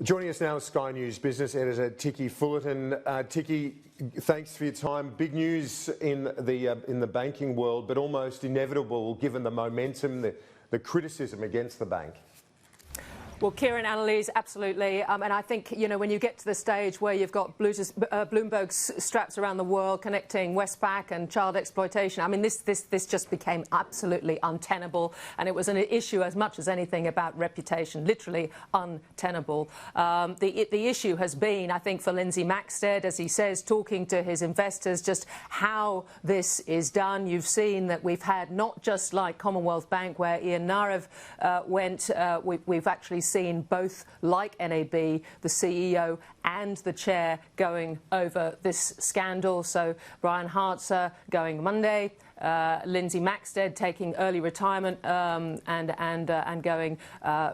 Joining us now is Sky News Business Editor Ticky Fullerton. Ticky, thanks for your time. Big news in the banking world, but almost inevitable given the momentum, the criticism against the bank. Well, Kieran, Annalise, absolutely. And I think, you know, when you get to the stage where you've got Bloomberg's straps around the world connecting Westpac and child exploitation, I mean, this just became absolutely untenable. And it was an issue as much as anything about reputation, literally untenable. The issue has been, I think, for Lindsay Maxted, as he says, talking to his investors, just how this is done. You've seen that we've had not just like Commonwealth Bank, where Ian Narev went, we've actually seen both, like NAB, the CEO and the chair going over this scandal. So Brian Hartzer going Monday, Lindsay Maxted taking early retirement and going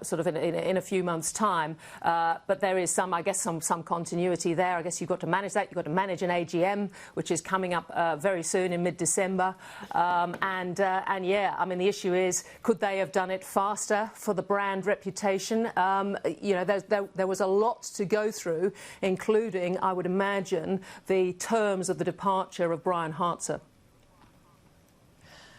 sort of in a few months' time. But there is some, I guess, some continuity there. I guess you've got to manage that. You've got to manage an AGM, which is coming up very soon in mid-December. And yeah, I mean, the issue is, could they have done it faster for the brand reputation? You know, there was a lot to go through, including, I would imagine, the terms of the departure of Brian Hartzer.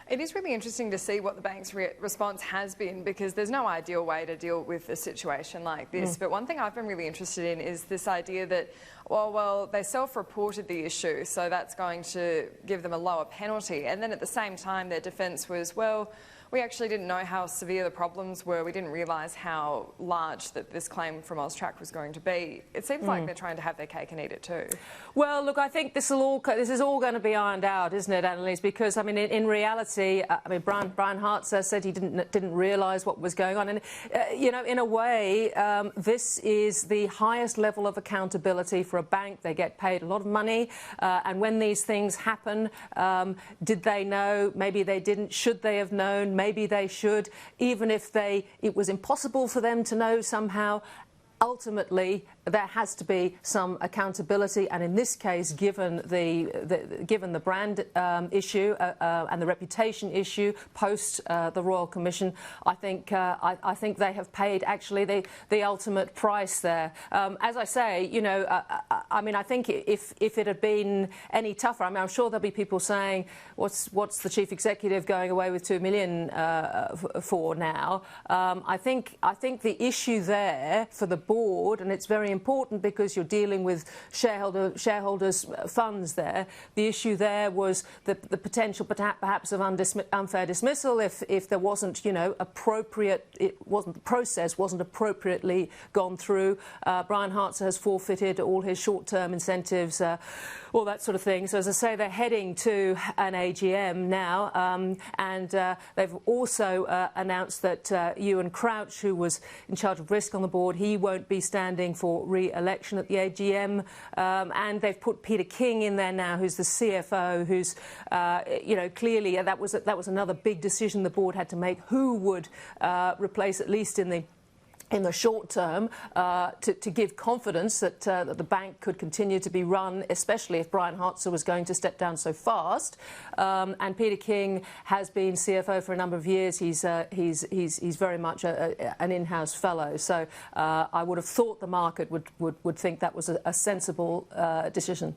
It is really interesting to see what the bank's response has been, because there's no ideal way to deal with a situation like this. But one thing I've been really interested in is this idea that, well, they self-reported the issue, so that's going to give them a lower penalty. And then at the same time, their defence was, well, we actually didn't know how severe the problems were. We didn't realise how large that this claim from AUSTRAC was going to be. It seems like they're trying to have their cake and eat it too. Well, look, I think this is all going to be ironed out, isn't it, Annalise? Because I mean, in reality, I mean, Brian Hartzer said he didn't realise what was going on, and you know, in a way, this is the highest level of accountability for a bank. They get paid a lot of money, and when these things happen, did they know? Maybe they didn't. Should they have known? Maybe they should. Even if it was impossible for them to know somehow, ultimately there has to be some accountability, and in this case, given the brand issue and the reputation issue post the Royal Commission, I think they have paid actually the ultimate price there. As I say, you know, I mean, I think if it had been any tougher, I mean, I'm sure there'll be people saying, what's the chief executive going away with $2 million for now? I think the issue there for the board, and it's very important because you're dealing with shareholders' funds there. The issue there was the potential perhaps of unfair dismissal if there wasn't, you know, the process wasn't appropriately gone through. Brian Hartzer has forfeited all his short-term incentives, all that sort of thing. So as I say, they're heading to an AGM now, and they've also announced that Ewan Crouch, who was in charge of risk on the board, he won't be standing for re-election at the AGM, and they've put Peter King in there now, who's the CFO, who's you know, clearly that was another big decision the board had to make, who would replace, at least in the short term, to give confidence that the bank could continue to be run, especially if Brian Hartzer was going to step down so fast. And Peter King has been CFO for a number of years. He's very much an in-house fellow. So I would have thought the market would think that was a sensible decision.